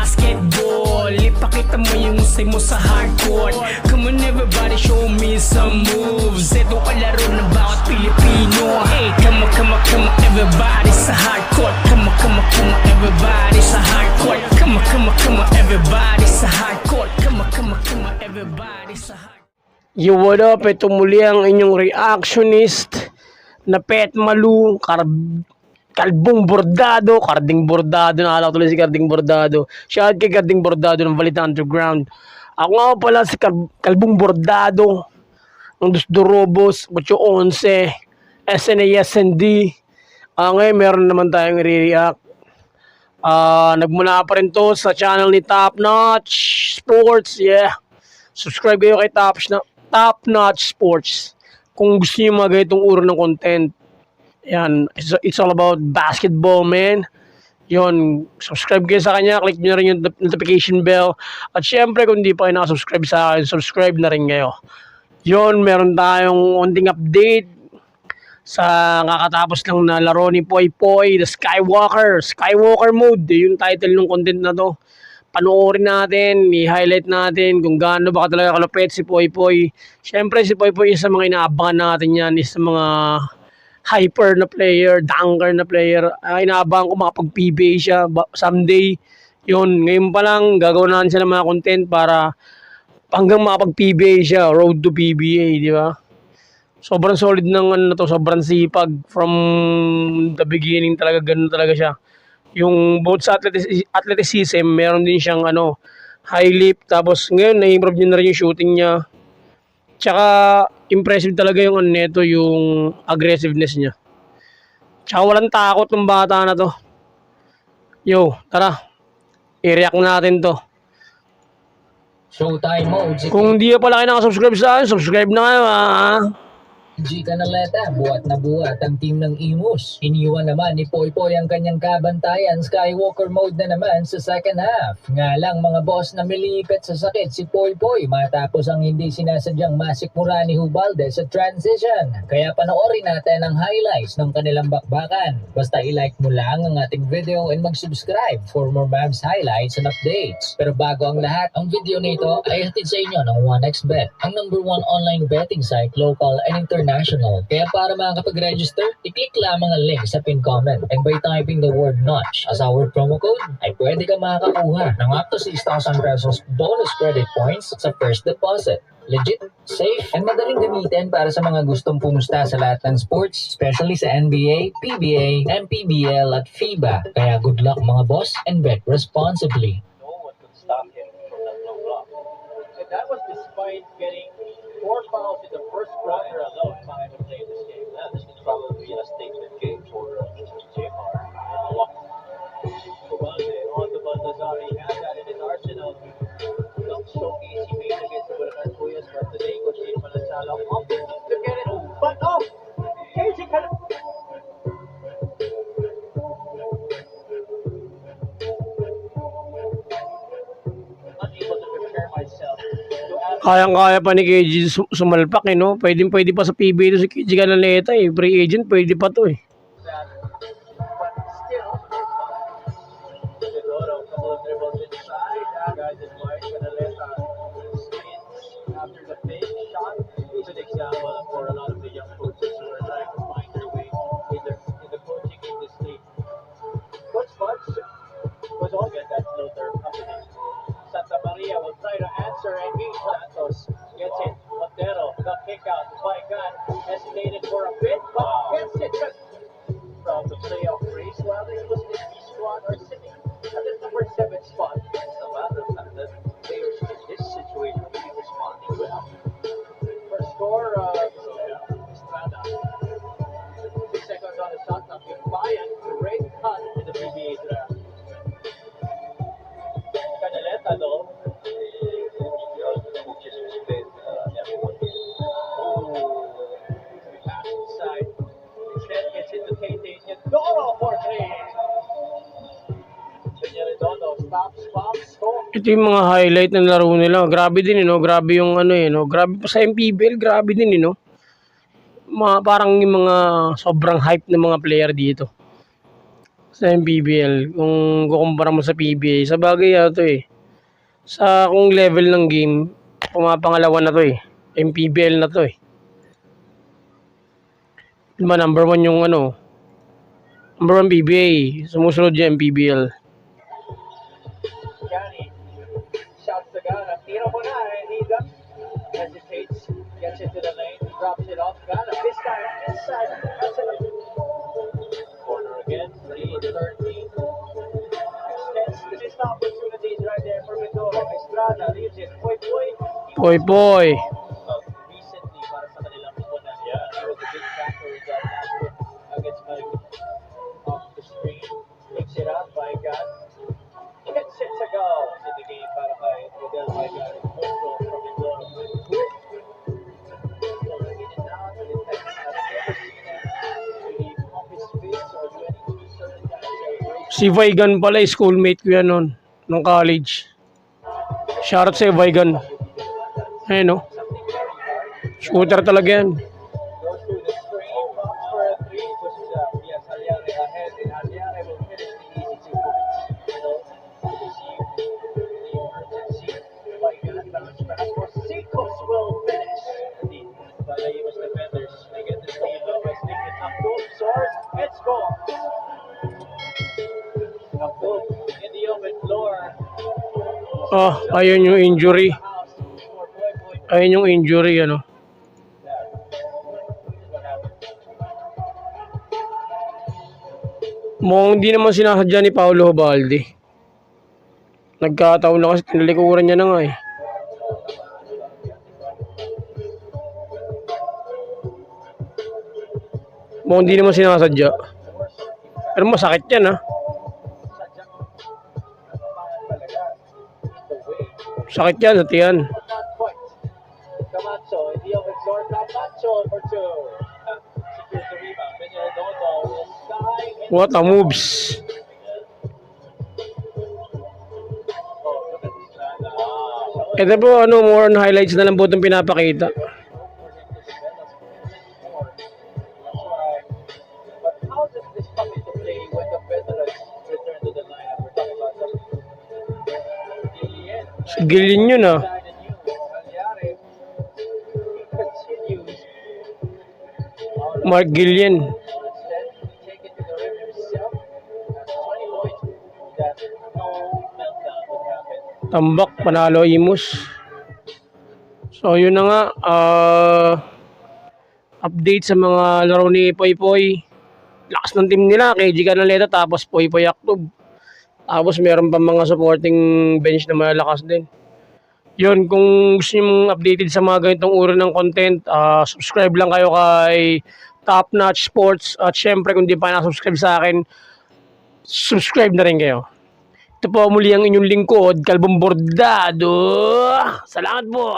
basketball. Ipakita mo yung usay mo sa hardcourt. Come on everybody, show me some moves. Ito ang laro ng bawat Pilipino. Hey, come on everybody sa hardcourt. Come on everybody sa hardcourt. Come on everybody sa hardcourt. Come on everybody sa hardcourt. Yo, what up? Ito muli ang inyong reactionist na Pet Malu, Kalbong Bordado, Karding Bordado, naalala ko tuloy si Karding Bordado. Shout kay Karding Bordado ng Balita Underground. Ako nga pala si Kalbong Bordado ng Dos Dorobos, 811, SNASND. Ngayon meron naman tayong re-react. Nagmula pa rin to sa channel ni Top Notch Sports. Yeah. Subscribe kayo kay Top Notch Sports kung gusto niyo mga ganitong uri ng content. Yan, it's all about basketball, man. Yon, subscribe kayo sa kanya, click nyo rin yung notification bell. At syempre, kung hindi pa kayo nakasubscribe sa akin, subscribe na rin kayo. Yon, meron tayong onting update sa kakatapos lang na laro ni Poy Poy, the Skywalker mode. Yung title ng content na to. Panoorin natin, i-highlight natin kung gaano ba talaga kalupit si Poy Poy. Syempre, si Poy Poy isa mga inaabangan natin yan, isa mga hyper na player, dunker na player. Inaabangan ko makapag-PBA siya someday. Yun, ngayon pa lang gagawin natin siya ng mga content para hanggang makapag-PBA siya, road to PBA, di ba? Sobrang solid ng ano to, sobrang sipag from the beginning talaga, ganun talaga siya. Yung both sa athleticism, meron din siyang high leap, tapos ngayon na-improve niya na rin yung shooting niya. Tsaka impressive talaga yung neto, yung aggressiveness niya. Tsaka walang takot ng bata na to. Yo, tara. I-react natin to. Showtime mode. Kung di pala kayo nakasubscribe sa akin, subscribe na kayo G Canaleta, buhat na buhat ang team ng Imus. Iniwan naman ni Poy Poy ang kanyang kabantayan. Skywalker mode na naman sa second half. Nga lang mga boss na milipit sa sakit si Poy Poy matapos ang hindi sinasadyang masikmura ni Hubalde sa transition. Kaya panoorin natin ang highlights ng kanilang bakbakan. Basta i-like mo lang ang ating video and mag-subscribe for more Mavs highlights and updates. Pero bago ang lahat, ang video nito ay hatid sa inyo ng 1xBet, ang #1 online betting site, local and international. Kaya para makakapag-register, i-click lamang ang link sa pin comment. And by typing the word NOTCH as our promo code, ay pwede ka makakakuha ng up to 6,000 pesos bonus credit points sa first deposit. Legit, safe, and madaling gamitin para sa mga gustong pumusta sa lahat ng sports, especially sa NBA, PBA, MPBL at FIBA. Kaya good luck mga boss and bet responsibly. No one could stop him from that low block. And that was despite getting 4 fouls in the first quarter alone. Time to play this game. This is probably a statement game for Jamar. Ubalde on the Baltazar. He has that in his arsenal. Not so easy made against the Bulacan Puyas, but today Coach Ian Malansala opted to get it. But off! KJ unable to prepare myself. Kayang-kaya pa ni KG sumalpak no? Pwede pa sa PBA to si KG Canaleta free agent, pwede pa to That, but still, Siguro, couple of dribbles inside. Guys in white, Canaleta spins after the fake shot. It's an example for a lot of the young coaches who are trying to find their way in the coaching industry. Coach Fudge was all get that floater up in it. Santa Maria will try to answer, and he Santos gets it. Montero, the kick out by God, hesitated for a bit, but gets it from the playoff race. While the Muslim squad are sitting at the number 7 spot. It's a matter of fact that players in this situation really responding well. First score, Estrada. 6 seconds on the shot clock. Bayan, great cut in the PBA draft. Canaleta though, just spin everyone. Pass inside. Instead gets into KT. Doro for 3. Redondo stops, score. Ito yung mga highlight ng laro nila. Grabe din grabe yung grabe pa sa MPBL, grabe din parang yung mga sobrang hype ng mga player dito. sa MPBL. Kung kukumpara mo sa PBA, sa bagay to eh. Sa kung level ng game, pumapangalawa na to eh. MPBL na to eh. Diba, number 1 yung ano, number 1 PBA, sumusunod yung MPBL. Johnny shouts the gun. Tiro mo na. And he does. Hesitates. Gets into the lane. Drops it off. Ghana. This time inside. Corner again. 3-13. Extends the missed opportunities right there for Mindoro. Estrada leaves it. Poy. Poy. Recently, para sa kanilang punan. Yeah, he was a big factor in that last win against Malibu. Off the screen. Picks it up by God. Gets it to go in the game para kay Rodel Maigan. Control from Mindoro. Si Vaigan pala, schoolmate ko yan nun, nung college. Shoutout sa Vaigan. Ayun no. Shooter talaga yan. Goes through the screen, box for a three, pushes out. Yes, Aliare ahead, and Aliare will finish the easy 2 points. To receive the emergency. Maigan bounce back for Sikos will finish. The Balayimas defenders, they get the steal up by sticking Abdul soars and scores. Abdul in the open floor. Ayun yung injury. House for Poy. Ayun yung injury, ano. What happened? Mukhang hindi naman sinasadya ni Paulo Hobalde. Nagkataon na kasi tinalikuran niya na nga eh. Mukhang hindi naman sinasadya. Pero masakit yan ha. Sakit yan sa tiyan. Not quite. Camacho in the open floor. Camacho for 2. Secures the rebound. Benyo Redondo will sky. What a moves. Oh, look at this. Ito po, more on highlights na lang po itong pinapakita. But how does this come into play when the veterans return to the lineup? We're talking about the Gillian. Si Gillian yun ah. Aliare continues. Mark Gillian. Instead, take it to the rim himself. That's 20 points. That no meltdown would happen. Tambak, panalo Imus. So yun na nga, update sa mga laro ni Poy Poy. Lakas ng team nila, KG Canaleta tapos Poy Poy Aktob. Tapos meron pa mga supporting bench na malalakas din. Yun, kung gusto nyo mong updated sa mga ganitong uri ng content, subscribe lang kayo kay Top Notch Sports. At syempre kung di pa na-subscribe sa akin, subscribe na rin kayo. Ito po muli ang inyong lingkod, Kalbong Bordado. Salamat po.